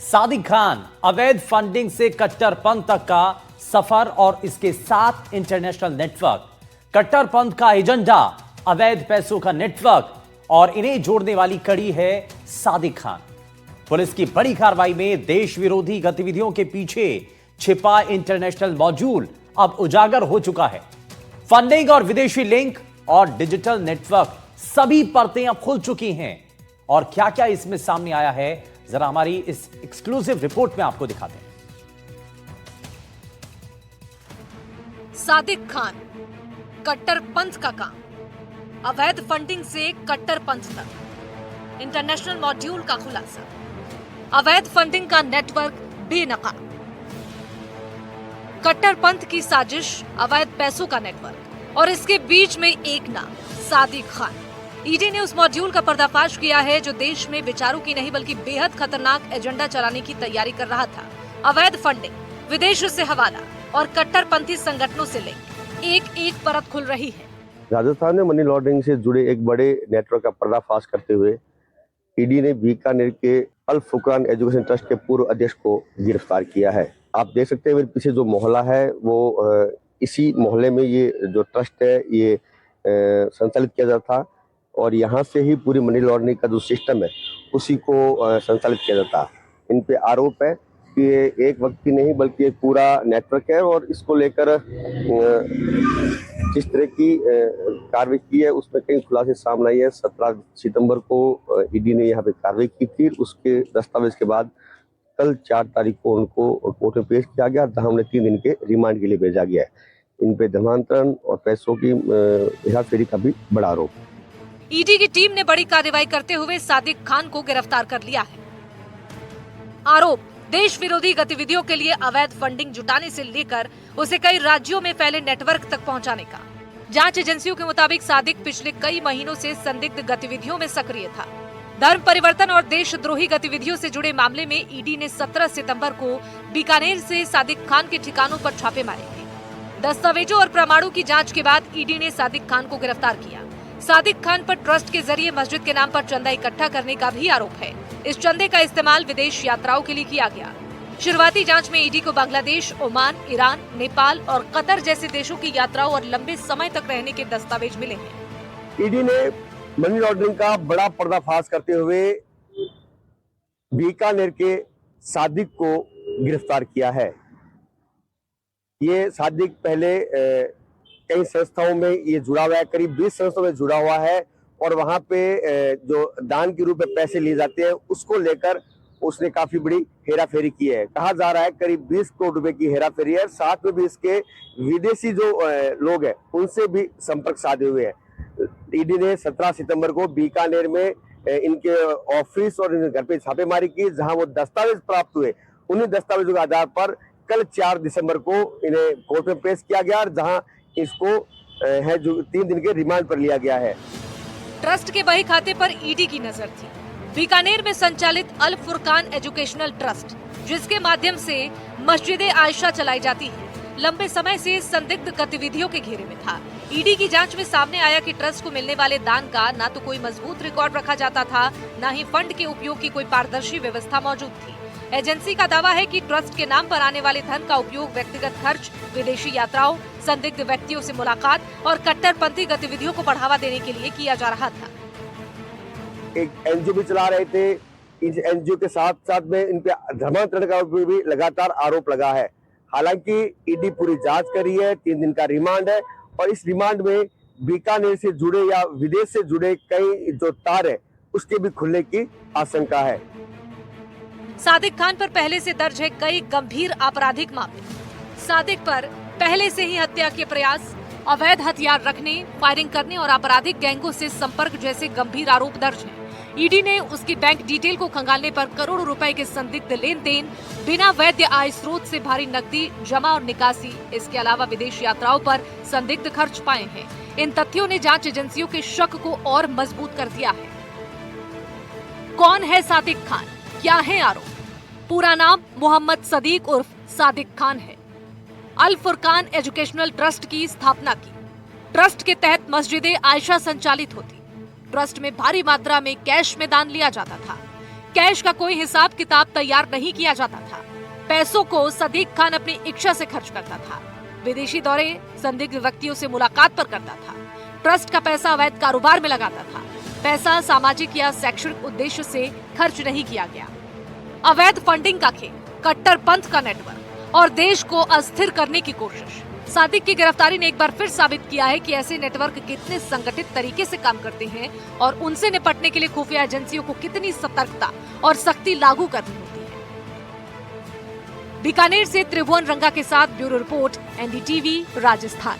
सादिक खान अवैध फंडिंग से कट्टरपंथ तक का सफर और इसके साथ इंटरनेशनल नेटवर्क, कट्टरपंथ का एजेंडा, अवैध पैसों का नेटवर्क और इन्हें जोड़ने वाली कड़ी है सादिक खान। पुलिस की बड़ी कार्रवाई में देश विरोधी गतिविधियों के पीछे छिपा इंटरनेशनल मॉड्यूल अब उजागर हो चुका है। फंडिंग और विदेशी लिंक और डिजिटल नेटवर्क सभी परतें अब खुल चुकी हैं। और क्या क्या इसमें सामने आया है, जरा हमारी इस एक्सक्लूसिव रिपोर्ट में आपको दिखाते हैं। सादिक खान, कट्टरपंथ का काम, अवैध फंडिंग से कट्टरपंथ तक, इंटरनेशनल मॉड्यूल का खुलासा, अवैध फंडिंग का नेटवर्क बेनकाब, कट्टरपंथ की साजिश, अवैध पैसों का नेटवर्क और इसके बीच में एक नाम, सादिक खान। ईडी ने उस मॉड्यूल का पर्दाफाश किया है जो देश में विचारों की नहीं बल्कि बेहद खतरनाक एजेंडा चलाने की तैयारी कर रहा था। अवैध फंडिंग, विदेश से हवाला और कट्टरपंथी संगठनों से लिंक, एक एक परत खुल रही है। राजस्थान में मनी लॉन्ड्रिंग से जुड़े एक बड़े नेटवर्क का पर्दाफाश करते हुए ईडी ने बीकानेर के अल फुरकान एजुकेशन ट्रस्ट के पूर्व अध्यक्ष को गिरफ्तार किया है। आप देख सकते हैं मेरे पीछे जो मोहल्ला है वो इसी मोहल्ले में ये जो ट्रस्ट है ये संचालित किया जाता था और यहाँ से ही पूरी मनी लॉन्ड्रिंग का जो सिस्टम है उसी को संचालित किया जाता है। इन पे आरोप है कि ये एक व्यक्ति नहीं बल्कि एक पूरा नेटवर्क है और इसको लेकर जिस तरह की कार्रवाई की है उसमें कई खुलासे सामने आई है। 17 सितंबर को ईडी ने यहाँ पे कार्रवाई की थी। उसके दस्तावेज के बाद कल 4 तारीख को उनको कोर्ट में पेश किया गया, जहाँ उन्हें 3 दिन के रिमांड के लिए भेजा गया है। इन पे धर्मांतरण और पैसों की हेराफेरी का भी बड़ा आरोप। ईडी की टीम ने बड़ी कार्रवाई करते हुए सादिक खान को गिरफ्तार कर लिया है। आरोप, देश विरोधी गतिविधियों के लिए अवैध फंडिंग जुटाने से लेकर उसे कई राज्यों में फैले नेटवर्क तक पहुंचाने का। जांच एजेंसियों के मुताबिक सादिक पिछले कई महीनों से संदिग्ध गतिविधियों में सक्रिय था। धर्म परिवर्तन और देशद्रोही गतिविधियों से जुड़े मामले में ईडी ने 17 सितंबर को बीकानेर से सादिक खान के ठिकानों पर छापे मारे थे। दस्तावेजों और प्रमाणों की जांच के बाद ईडी ने सादिक खान को गिरफ्तार किया। सादिक खान पर ट्रस्ट के जरिए मस्जिद के नाम पर चंदा इकट्ठा करने का भी आरोप है। इस चंदे का इस्तेमाल विदेश यात्राओं के लिए किया गया। शुरुआती जांच में ईडी को बांग्लादेश, ओमान, ईरान, नेपाल और कतर जैसे देशों की यात्राओं और लंबे समय तक रहने के दस्तावेज मिले हैं। ईडी ने मनी लॉन्ड्रिंग का बड़ा पर्दाफाश करते हुए बीकानेर के सादिक को गिरफ्तार किया है। ये सादिक पहले कई संस्थाओं में ये जुड़ा हुआ है, करीब 20 संस्थाओं में जुड़ा हुआ है और वहां पे जो दान के रूप में पैसे लिए जाते हैं उसको लेकर उसने काफी बड़ी हेराफेरी की है। कहा जा रहा है करीब 20 करोड़ रुपए की हेराफेरी है। साथ में भी इसके विदेशी जो लोग हैं उनसे भी संपर्क साधे हुए हैं। ईडी ने 17 सितंबर को बीकानेर में इनके ऑफिस और इनके घर पे छापेमारी की, जहां वो दस्तावेज प्राप्त हुए। उन्हीं दस्तावेजों के आधार पर कल 4 दिसंबर को इन्हें कोर्ट में पेश किया गया और जहां इसको है जो 3 दिन के रिमांड पर लिया गया है। ट्रस्ट के बही खाते पर ईडी की नजर थी। बीकानेर में संचालित अल फुरकान एजुकेशनल ट्रस्ट, जिसके माध्यम से मस्जिद आयशा चलाई जाती है, लंबे समय से संदिग्ध गतिविधियों के घेरे में था। ईडी की जांच में सामने आया कि ट्रस्ट को मिलने वाले दान का न तो कोई मजबूत रिकॉर्ड रखा जाता था, न ही फंड के उपयोग की कोई पारदर्शी व्यवस्था मौजूद थी। एजेंसी का दावा है कि ट्रस्ट के नाम पर आने वाले धन का उपयोग व्यक्तिगत खर्च, विदेशी यात्राओं, संदिग्ध व्यक्तियों से मुलाकात और कट्टरपंथी गतिविधियों को बढ़ावा देने के लिए किया जा रहा था। एक एनजीओ भी चला रहे थे। इस एनजीओ के साथ साथ में इन पे धर्मांतरण का भी लगातार आरोप लगा है। हालांकि ईडी पूरी जांच कर रही है। 3 दिन का रिमांड है और इस रिमांड में बीकानेर से जुड़े या विदेश से जुड़े कई जो तार है उसके भी खुलने की आशंका है। सादिक खान पर पहले से दर्ज है कई गंभीर आपराधिक मामले। सादिक पर पहले से ही हत्या के प्रयास, अवैध हथियार रखने, फायरिंग करने और आपराधिक गैंगों से संपर्क जैसे गंभीर आरोप दर्ज हैं। ईडी ने उसकी बैंक डिटेल को खंगालने पर करोड़ों रुपए के संदिग्ध लेन देन, बिना वैध आय स्रोत से भारी नकदी जमा और निकासी, इसके अलावा विदेश यात्राओं पर संदिग्ध खर्च पाए हैं। इन तथ्यों ने जांच एजेंसियों के शक को और मजबूत कर दिया है। कौन है सादिक खान, क्या है आरोप? पूरा नाम मोहम्मद सदीक उर्फ सादिक खान है। अल फुरकान एजुकेशनल ट्रस्ट की स्थापना की। ट्रस्ट के तहत मस्जिद आयशा संचालित होती। ट्रस्ट में भारी मात्रा में कैश में दान लिया जाता था। कैश का कोई हिसाब किताब तैयार नहीं किया जाता था। पैसों को सदीक खान अपनी इच्छा से खर्च करता था। विदेशी दौरे, संदिग्ध व्यक्तियों से मुलाकात पर करता था। ट्रस्ट का पैसा अवैध कारोबार में लगाता था। पैसा सामाजिक या शैक्षणिक उद्देश्य से खर्च नहीं किया गया। अवैध फंडिंग का खेल, कट्टरपंथ का नेटवर्क और देश को अस्थिर करने की कोशिश। सादिक की गिरफ्तारी ने एक बार फिर साबित किया है कि ऐसे नेटवर्क कितने संगठित तरीके से काम करते हैं और उनसे निपटने के लिए खुफिया एजेंसियों को कितनी सतर्कता और सख्ती लागू करनी होती है। बीकानेर से त्रिभुवन रंगा के साथ ब्यूरो रिपोर्ट, एनडीटीवी, राजस्थान।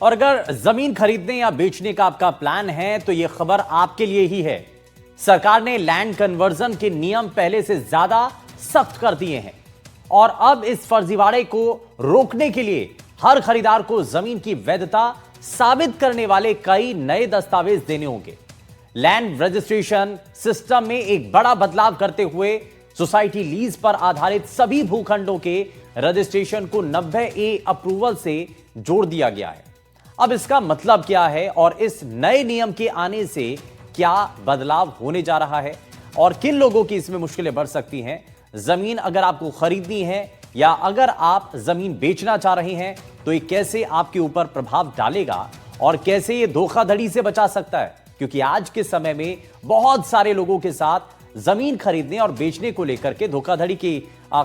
और अगर जमीन खरीदने या बेचने का आपका प्लान है तो यह खबर आपके लिए ही है। सरकार ने लैंड कन्वर्जन के नियम पहले से ज्यादा सख्त कर दिए हैं और अब इस फर्जीवाड़े को रोकने के लिए हर खरीदार को जमीन की वैधता साबित करने वाले कई नए दस्तावेज देने होंगे। लैंड रजिस्ट्रेशन सिस्टम में एक बड़ा बदलाव करते हुए सोसाइटी लीज पर आधारित सभी भूखंडों के रजिस्ट्रेशन को 90A अप्रूवल से जोड़ दिया गया है। अब इसका मतलब क्या है और इस नए नियम के आने से क्या बदलाव होने जा रहा है और किन लोगों की इसमें मुश्किलें बढ़ सकती हैं? जमीन अगर आपको खरीदनी है या अगर आप जमीन बेचना चाह रहे हैं तो ये कैसे आपके ऊपर प्रभाव डालेगा और कैसे ये धोखाधड़ी से बचा सकता है? क्योंकि आज के समय में बहुत सारे लोगों के साथ जमीन खरीदने और बेचने को लेकर के धोखाधड़ी की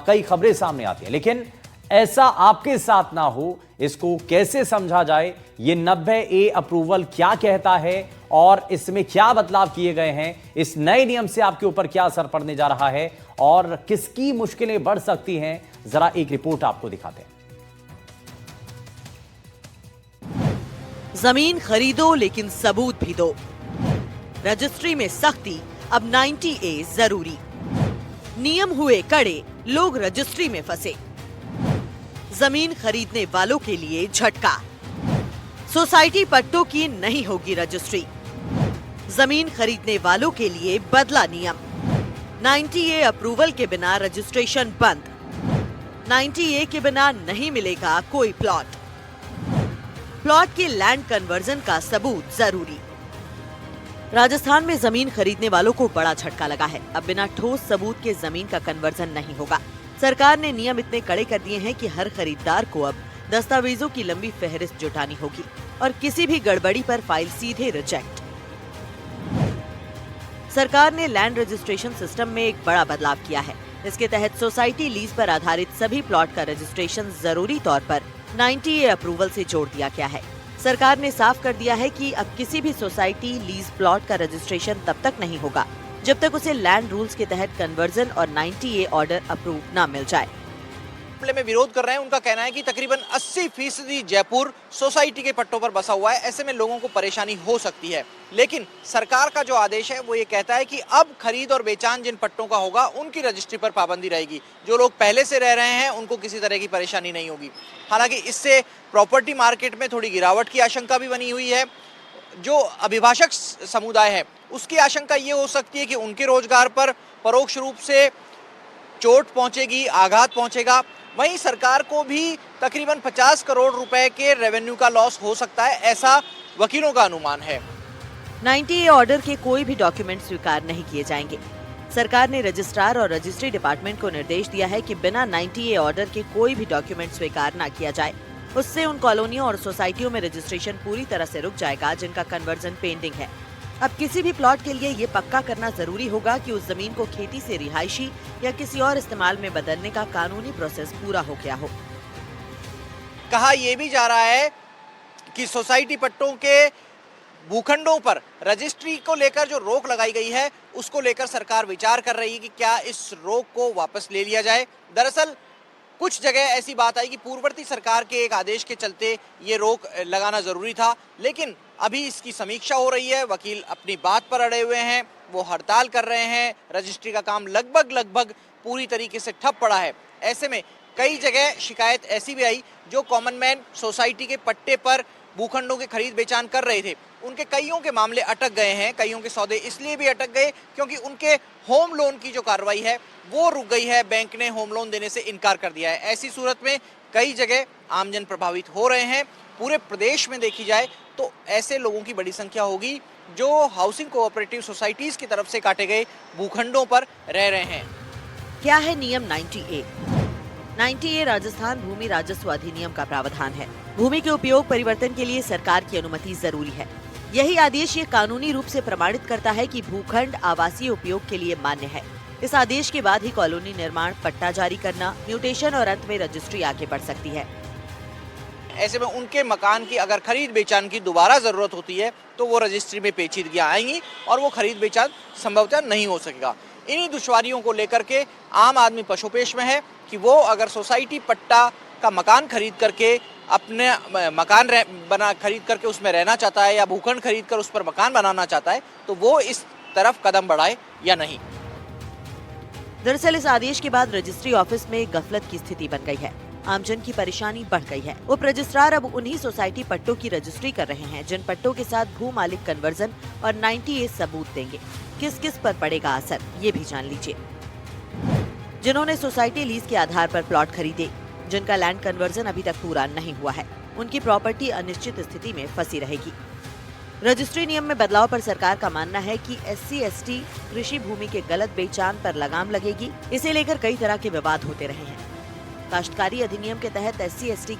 कई खबरें सामने आती हैं, लेकिन ऐसा आपके साथ ना हो, इसको कैसे समझा जाए? ये 90A अप्रूवल क्या कहता है और इसमें क्या बदलाव किए गए हैं? इस नए नियम से आपके ऊपर क्या असर पड़ने जा रहा है और किसकी मुश्किलें बढ़ सकती हैं? जरा एक रिपोर्ट आपको दिखाते हैं। जमीन खरीदो लेकिन सबूत भी दो। रजिस्ट्री में सख्ती, अब 90A जरूरी। नियम हुए कड़े, लोग रजिस्ट्री में फंसे। जमीन खरीदने वालों के लिए झटका, सोसाइटी पट्टों की नहीं होगी रजिस्ट्री। जमीन खरीदने वालों के लिए बदला नियम, 90A अप्रूवल के बिना रजिस्ट्रेशन बंद। 90A के बिना नहीं मिलेगा कोई प्लॉट। प्लॉट के लैंड कन्वर्जन का सबूत जरूरी। राजस्थान में जमीन खरीदने वालों को बड़ा झटका लगा है। अब बिना ठोस सबूत के जमीन का कन्वर्जन नहीं होगा। सरकार ने नियम इतने कड़े कर दिए हैं कि हर खरीदार को अब दस्तावेजों की लंबी फहरिस्त जुटानी होगी और किसी भी गड़बड़ी पर फाइल सीधे रिजेक्ट। सरकार ने लैंड रजिस्ट्रेशन सिस्टम में एक बड़ा बदलाव किया है। इसके तहत सोसाइटी लीज पर आधारित सभी प्लॉट का रजिस्ट्रेशन जरूरी तौर पर 90A अप्रूवल से जोड़ दिया गया है। सरकार ने साफ कर दिया है कि अब किसी भी सोसाइटी लीज प्लॉट का रजिस्ट्रेशन तब तक नहीं होगा जब तक उसे लैंड रूल्स के तहत कन्वर्जन और 90A ऑर्डर अप्रूव न मिल जाए। मामले में विरोध कर रहे हैं। उनका कहना है कि तकरीबन 80% जयपुर सोसाइटी के पट्टों पर बसा हुआ है, ऐसे में लोगों को परेशानी हो सकती है। लेकिन सरकार का जो आदेश है वो ये कहता है कि अब खरीद और बेचान जिन पट्टों का होगा उनकी रजिस्ट्री पर पाबंदी रहेगी। जो लोग पहले से रह रहे हैं उनको किसी तरह की परेशानी नहीं होगी। हालांकि इससे प्रॉपर्टी मार्केट में थोड़ी गिरावट की आशंका भी बनी हुई है। जो अभिभाषक समुदाय है उसकी आशंका ये हो सकती है कि उनके रोजगार पर परोक्ष रूप से चोट पहुंचेगी, आघात पहुंचेगा। वहीं सरकार को भी तकरीबन 50 करोड़ रुपए के रेवेन्यू का लॉस हो सकता है, ऐसा वकीलों का अनुमान है। 90A ऑर्डर के कोई भी डॉक्यूमेंट स्वीकार नहीं किए जाएंगे। सरकार ने रजिस्ट्रार और रजिस्ट्री डिपार्टमेंट को निर्देश दिया है कि बिना 90A ऑर्डर के कोई भी डॉक्यूमेंट स्वीकार न किया जाए। उससे उन कॉलोनियों और सोसाइटियों में रजिस्ट्रेशन पूरी तरह से रुक जाएगा जिनका कन्वर्जन पेंडिंग है। अब किसी भी प्लॉट के लिए ये पक्का करना जरूरी होगा कि उस जमीन को खेती से रिहायशी या किसी और इस्तेमाल में बदलने का कानूनी प्रोसेस पूरा हो गया हो। कहा यह भी जा रहा है कि सोसाइटी पट्टों के भूखंडों पर रजिस्ट्री को लेकर जो रोक लगाई गई है उसको लेकर सरकार विचार कर रही है कि क्या इस रोक को वापस ले लिया जाए। दरअसल कुछ जगह ऐसी बात आई कि पूर्ववर्ती सरकार के एक आदेश के चलते ये रोक लगाना जरूरी था, लेकिन अभी इसकी समीक्षा हो रही है। वकील अपनी बात पर अड़े हुए हैं, वो हड़ताल कर रहे हैं। रजिस्ट्री का काम लगभग पूरी तरीके से ठप पड़ा है। ऐसे में कई जगह शिकायत ऐसी भी आई जो कॉमन मैन सोसाइटी के पट्टे पर भूखंडों के खरीद बेचान कर रहे थे, उनके कईयों के मामले अटक गए हैं। कईयों के सौदे इसलिए भी अटक गए क्योंकि उनके होम लोन की जो कार्रवाई है वो रुक गई है। बैंक ने होम लोन देने से इनकार कर दिया है। ऐसी सूरत में कई जगह आमजन प्रभावित हो रहे हैं। पूरे प्रदेश में देखी जाए तो ऐसे लोगों की बड़ी संख्या होगी जो हाउसिंग कोऑपरेटिव सोसाइटीज की तरफ से काटे गए भूखंडों पर रह रहे हैं। क्या है नियम 90A? 90A राजस्थान भूमि राजस्व अधिनियम का प्रावधान है। भूमि के उपयोग परिवर्तन के लिए सरकार की अनुमति जरूरी है। यही आदेश ये कानूनी रूप से प्रमाणित करता है कि भूखंड आवासीय उपयोग के लिए मान्य है। इस आदेश के बाद ही कॉलोनी निर्माण, पट्टा जारी करना, म्यूटेशन और अंत में रजिस्ट्री आगे बढ़ सकती है। ऐसे में उनके मकान की अगर खरीद बेचान की दोबारा जरूरत होती है तो वो रजिस्ट्री में पेचीदगियां आएंगी और वो खरीद बेचान संभवतः नहीं हो सकेगा। इन्हीं दुश्वारियों को लेकर के आम आदमी पशुपेश में है कि वो अगर सोसाइटी पट्टा का मकान खरीद करके अपने मकान खरीद करके उसमें रहना चाहता है या भूखंड खरीद कर उस पर मकान बनाना चाहता है तो वो इस तरफ कदम बढ़ाए या नहीं। दरअसल इस आदेश के बाद रजिस्ट्री ऑफिस में गफलत की स्थिति बन गई है। आमजन की परेशानी बढ़ गई है। उप रजिस्ट्रार अब उन्हीं सोसाइटी पट्टों की रजिस्ट्री कर रहे हैं जिन पट्टों के साथ भू मालिक कन्वर्जन और 90A सबूत देंगे। किस किस पर पड़ेगा असर, ये भी जान लीजिए। जिन्होंने सोसाइटी लीज के आधार पर प्लॉट खरीदे, जिनका लैंड कन्वर्जन अभी तक पूरा नहीं हुआ है, उनकी प्रॉपर्टी अनिश्चित स्थिति में फंसी रहेगी। रजिस्ट्री नियम में बदलाव पर सरकार का मानना है कि SC/ST कृषि भूमि के गलत बेचान पर लगाम लगेगी। इसे लेकर कई तरह के विवाद होते रहे हैं। काश्तकारी अधिनियम के तहत SC/ST की